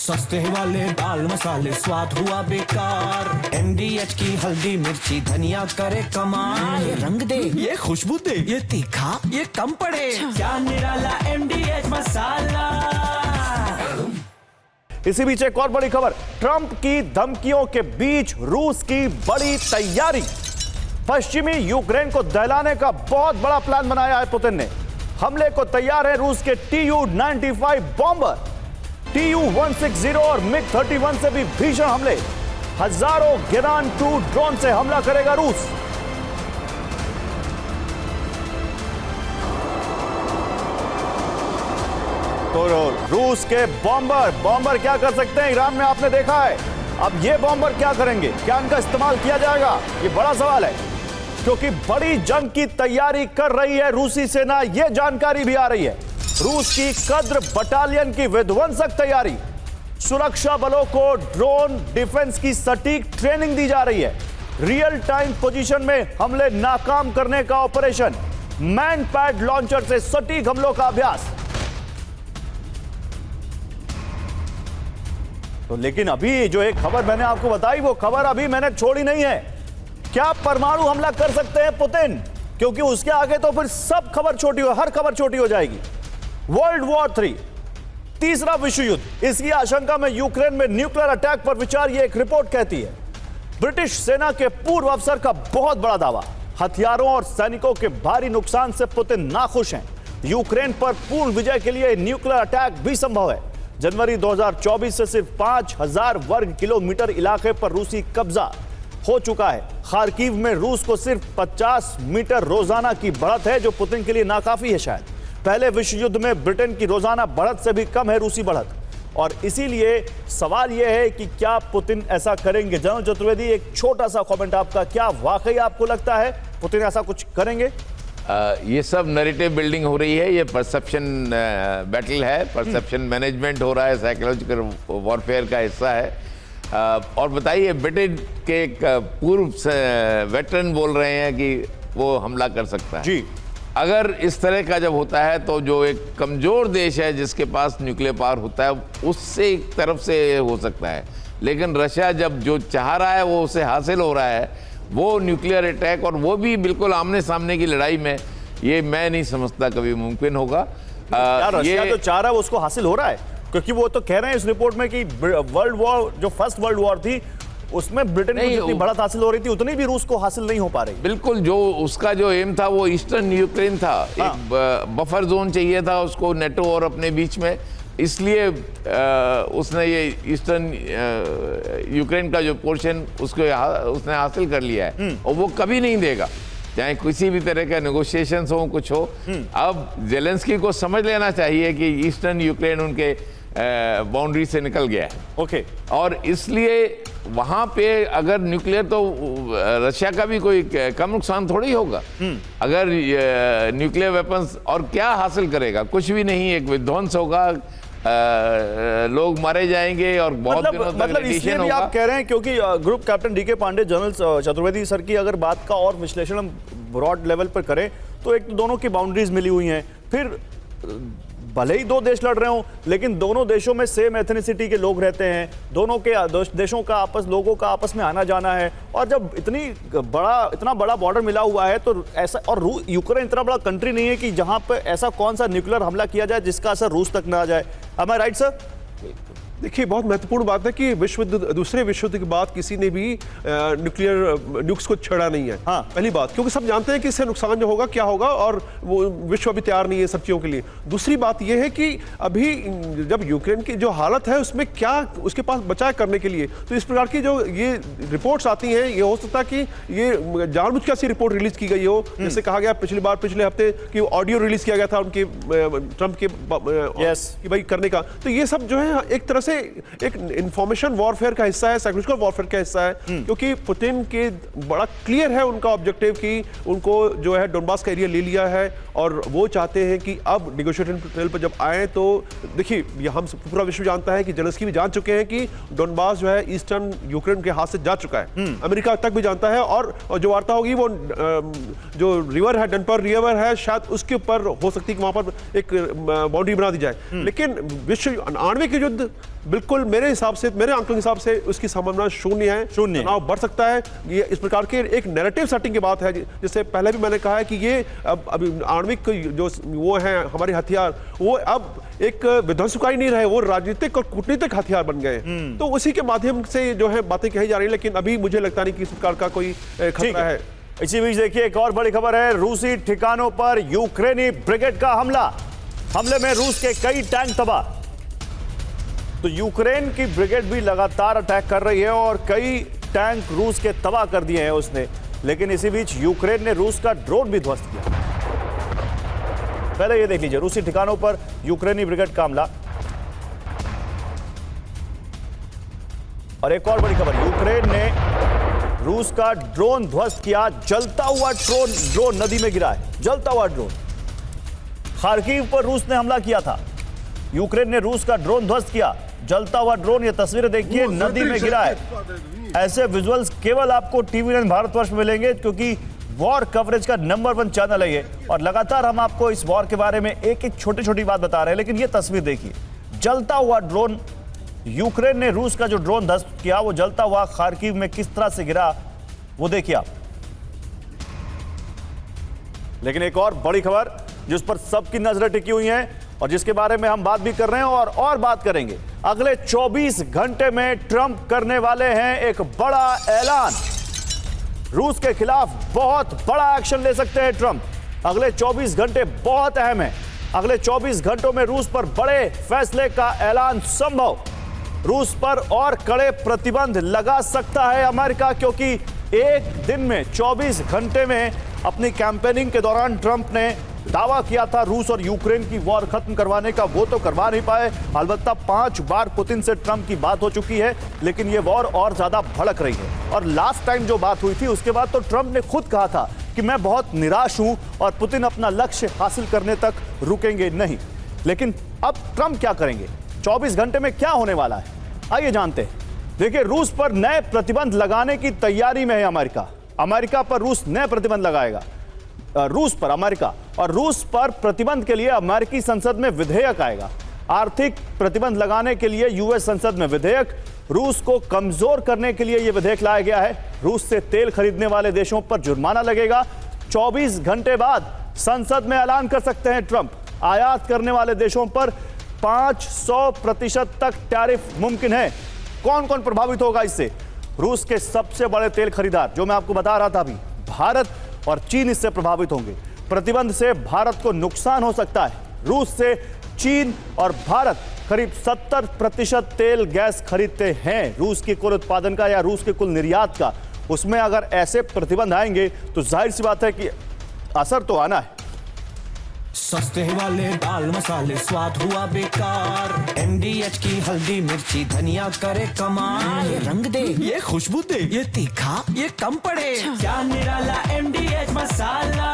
सस्ते वाले दाल मसाले स्वाद हुआ बेकार। MDH की हल्दी मिर्ची धनिया करे कमाल। ये रंग दे, ये खुशबू दे, ये तीखा, ये कम पड़े। क्या निराला MDH मसाला। इसी बीच एक और बड़ी खबर, ट्रंप की धमकियों के बीच रूस की बड़ी तैयारी। पश्चिमी यूक्रेन को दहलाने का बहुत बड़ा प्लान बनाया है पुतिन ने। हमले को तैयार है रूस के Tu-95 बॉम्बर। Tu-160 और MiG-31 से भी भीषण हमले। हजारों गिरान 2 ड्रोन से हमला करेगा रूस। तो रूस के बॉम्बर क्या कर सकते हैं ईरान में, आपने देखा है। अब ये बॉम्बर क्या करेंगे, क्या इनका इस्तेमाल किया जाएगा, ये बड़ा सवाल है। क्योंकि बड़ी जंग की तैयारी कर रही है रूसी सेना, यह जानकारी भी आ रही है। रूस की कद्र बटालियन की विध्वंसक तैयारी, सुरक्षा बलों को ड्रोन डिफेंस की सटीक ट्रेनिंग दी जा रही है। रियल टाइम पोजीशन में हमले नाकाम करने का ऑपरेशन, मैन पैड लॉन्चर से सटीक हमलों का अभ्यास। तो लेकिन अभी जो एक खबर मैंने आपको बताई, वो खबर अभी मैंने छोड़ी नहीं है। क्या परमाणु हमला कर सकते हैं पुतिन? क्योंकि उसके आगे तो फिर सब खबर छोटी हो, हर खबर छोटी हो जाएगी। वर्ल्ड वॉर 3, तीसरा विश्व युद्ध, इसकी आशंका में यूक्रेन में न्यूक्लियर अटैक पर विचार, यह एक रिपोर्ट कहती है। ब्रिटिश सेना के पूर्व अफसर का बहुत बड़ा दावा, हथियारों और सैनिकों के भारी नुकसान से पुतिन नाखुश हैं। यूक्रेन पर पूर्ण विजय के लिए न्यूक्लियर अटैक भी संभव है। जनवरी 2024 से सिर्फ 5000 वर्ग किलोमीटर इलाके पर रूसी कब्जा हो चुका है। खार्किव में रूस को सिर्फ 50 मीटर रोजाना की बढ़त है, जो पुतिन के लिए नाकाफी है शायद। पहले विश्व युद्ध में ब्रिटेन की रोजाना बढ़त से भी कम है रूसी बढ़त। और इसीलिए सवाल यह है कि क्या पुतिन ऐसा करेंगे। जनरल चतुर्वेदी, एक छोटा सा कमेंट आपका, क्या वाकई आपको लगता है पुतिन ऐसा कुछ करेंगे? ये सब नैरेटिव बिल्डिंग हो रही है, ये परसेप्शन बैटल है, परसेप्शन मैनेजमेंट हो रहा है, साइकोलॉजिकल वॉरफेयर का हिस्सा है। और बताइए, ब्रिटेन के एक पूर्व वेटरन बोल रहे हैं कि वो हमला कर सकता है जी। अगर इस तरह का जब होता है तो जो एक कमज़ोर देश है जिसके पास न्यूक्लियर पावर होता है, उससे एक तरफ से हो सकता है। लेकिन रशिया जब जो चाह रहा है वो उसे हासिल हो रहा है, वो न्यूक्लियर अटैक, और वो भी बिल्कुल आमने सामने की लड़ाई में, ये मैं नहीं समझता कभी मुमकिन होगा। रशिया जो चाह रहा है वो उसको हासिल हो रहा है, क्योंकि वो तो कह रहे हैं इस रिपोर्ट में कि वर्ल्ड वॉर, जो फर्स्ट वर्ल्ड वॉर थी, उसमें ब्रिटेन को जितनी बढ़त हासिल हो रही थी उतनी भी रूस को हासिल नहीं हो पा रही। बिल्कुल, जो उसका जो एम था वो ईस्टर्न यूक्रेन था। हाँ। एक बफर जोन चाहिए था उसको नेटो और अपने बीच में, इसलिए उसने ये ईस्टर्न यूक्रेन का जो पोर्शन उसने हासिल कर लिया है, और वो कभी नहीं देगा, चाहे किसी भी तरह का नेगोशिएशंस हो, कुछ हो। अब जेलेंस्की को समझ लेना चाहिए कि ईस्टर्न यूक्रेन उनके बाउंड्री से निकल गया है। ओके। और इसलिए वहां पे अगर न्यूक्लियर, तो रशिया का भी कोई कम नुकसान थोड़ी होगा अगर न्यूक्लियर वेपन्स, और क्या हासिल करेगा, कुछ भी नहीं, एक विध्वंस होगा, लोग मारे जाएंगे और बहुत मतलब इसलिए भी आप कह रहे हैं क्योंकि group captain DK Pandey, general Chaturvedi sir की अगर बात का और विश्लेषण हम ब्रॉड लेवल पर करें तो एक तो दोनों की बाउंड्रीज मिली हुई हैं, फिर भले ही दो देश लड़ रहे हो लेकिन दोनों देशों में सेम एथनिसिटी के लोग रहते हैं, दोनों के देशों का लोगों का आपस में आना जाना है, और जब इतना बड़ा बॉर्डर मिला हुआ है तो ऐसा, और यूक्रेन इतना बड़ा कंट्री नहीं है कि जहां पर ऐसा कौन सा न्यूक्लियर हमला किया जाए जिसका असर रूस तक ना जाए। एम आई राइट सर? देखिए, बहुत महत्वपूर्ण बात है कि दूसरे विश्व युद्ध के बाद किसी ने भी न्यूक्स को छेड़ा नहीं है। हाँ। पहली बात, क्योंकि सब जानते हैं कि इससे नुकसान जो होगा क्या होगा, और वो विश्व अभी तैयार नहीं है सब चीज़ों के लिए। दूसरी बात यह है कि अभी जब यूक्रेन की जो हालत है उसमें क्या उसके पास बचाव करने के लिए, तो इस प्रकार की जो ये रिपोर्ट्स आती हैं, ये हो सकता है कि ये जानबूझ के ऐसी रिपोर्ट रिलीज की गई हो, जैसे कहा गया पिछले हफ्ते कि ऑडियो रिलीज किया गया था उनके ट्रंप के कि भाई करने का। तो ये सब जो है एक तरह से एक इंफॉर्मेशन वॉरफेयर का हिस्सा है, साइकोलॉजिकल वॉरफेयर का हिस्सा है, क्योंकि पुतिन के बड़ा क्लियर है उनका ऑब्जेक्टिव कि उनको जो है डोनबास का एरिया ले लिया है, और वो चाहते हैं कि अब निगोशिएटिंग टेबल पर जब आए तो देखिए, हम पूरा विश्व जानता है कि जेलेंस्की भी जान चुके हैं कि डोनबास जो है ईस्टर्न यूक्रेन के हाथ से जा चुका है, अमेरिका तक भी जानता है, और जो वार्ता होगी वो जो रिवर है, डनपर रिवर है, शायद उसके ऊपर हो सकती है कि वहां पर एक बाउंड्री बना दी जाए। लेकिन विश्व आणविक युद्ध बिल्कुल मेरे हिसाब से, मेरे आंकड़ों के हिसाब से उसकी संभावना शून्य है। शून्य। तनाव बढ़ सकता है। ये इस प्रकार के एक नैरेटिव सेटिंग की बात है, जिससे पहले भी मैंने कहा है कि ये अब अभी आणविक जो वो हैं हमारे हथियार, वो अब एक विध्वंसकारी नहीं रहे, वो राजनीतिक और कूटनीतिक हथियार बन गए। तो उसी के माध्यम से जो है बातें कही जा रही है, लेकिन अभी मुझे लगता नहीं कि इस प्रकार का कोई खतरा है। इसी बीच देखिए एक और बड़ी खबर है, रूसी ठिकानों पर यूक्रेनी ब्रिगेड का हमला। हमले में रूस के कई टैंक तबाह। तो यूक्रेन की ब्रिगेड भी लगातार अटैक कर रही है और कई टैंक रूस के तबाह कर दिए हैं उसने। लेकिन इसी बीच यूक्रेन ने रूस का ड्रोन भी ध्वस्त किया। पहले ये देख लीजिए, रूसी ठिकानों पर यूक्रेनी ब्रिगेड का हमला। और एक और बड़ी खबर, यूक्रेन ने रूस का ड्रोन ध्वस्त किया। जलता हुआ ड्रोन नदी में गिरा है, जलता हुआ ड्रोन। खार्किव पर रूस ने हमला किया था, यूक्रेन ने रूस का ड्रोन ध्वस्त किया। जलता हुआ ड्रोन, ये तस्वीरें देखिए, नदी में गिरा है। ऐसे विजुअल्स केवल आपको टीवी9 भारतवर्ष में मिलेंगे, क्योंकि वॉर कवरेज का नंबर 1 चैनल है ये। और लगातार हम आपको इस वॉर के बारे में एक एक छोटी छोटी बात बता रहे हैं। लेकिन ये तस्वीर देखिए, जलता हुआ ड्रोन। यूक्रेन ने रूस का जो ड्रोन ध्वस्त किया, वो जलता हुआ खार्किव में किस तरह से गिरा, वो देखिए आप। लेकिन एक और बड़ी खबर जिस पर सबकी नजरें टिकी हुई हैं और जिसके बारे में हम बात भी कर रहे हैं और बात करेंगे। अगले 24 घंटे में ट्रंप करने वाले हैं एक बड़ा ऐलान। रूस के खिलाफ बहुत बड़ा एक्शन ले सकते हैं ट्रंप। अगले 24 घंटे बहुत अहम है। अगले 24 घंटों में रूस पर बड़े फैसले का ऐलान संभव। रूस पर और कड़े प्रतिबंध लगा सकता है अमेरिका, क्योंकि एक दिन में 24 घंटे में अपनी कैंपेनिंग के दौरान ट्रंप ने दावा किया था रूस और यूक्रेन की वॉर खत्म करवाने का, वो तो करवा नहीं पाए। अलबत्ता 5 बार पुतिन से ट्रंप की बात हो चुकी है, लेकिन ये वॉर और ज्यादा भड़क रही है। और लास्ट टाइम जो बात हुई थी उसके बाद तो ट्रंप ने खुद कहा था कि मैं बहुत निराश हूं और पुतिन अपना लक्ष्य हासिल करने तक रुकेंगे नहीं। लेकिन अब ट्रंप क्या करेंगे, 24 घंटे में क्या होने वाला है, आइए जानते हैं। देखिए, रूस पर नए प्रतिबंध लगाने की तैयारी में है अमेरिका। अमेरिका पर रूस नए प्रतिबंध लगाएगा, रूस पर अमेरिका। और रूस पर प्रतिबंध के लिए अमेरिकी संसद में विधेयक आएगा। आर्थिक प्रतिबंध लगाने के लिए यूएस संसद में विधेयक। रूस को कमजोर करने के लिए यह विधेयक लाया गया है। रूस से तेल खरीदने वाले देशों पर जुर्माना लगेगा। 24 घंटे बाद संसद में ऐलान कर सकते हैं ट्रंप, आयात करने वाले देशों पर 500% तक टैरिफ मुमकिन है। कौन कौन प्रभावित होगा इससे? रूस के सबसे बड़े तेल खरीदार, जो मैं आपको बता रहा था अभी, भारत और चीन इससे प्रभावित होंगे। प्रतिबंध से भारत को नुकसान हो सकता है। रूस से चीन और भारत करीब 70% तेल गैस खरीदते हैं। रूस के कुल उत्पादन का या रूस के कुल निर्यात का, उसमें अगर ऐसे प्रतिबंध आएंगे तो जाहिर सी बात है कि असर तो आना है। सस्ते वाले दाल मसाले स्वाद हुआ बेकार। MDH की हल्दी मिर्ची धनिया करे कमाल। ये रंग दे, ये खुशबू दे, ये तीखा, ये कम पड़े। क्या निराला MDH मसाला।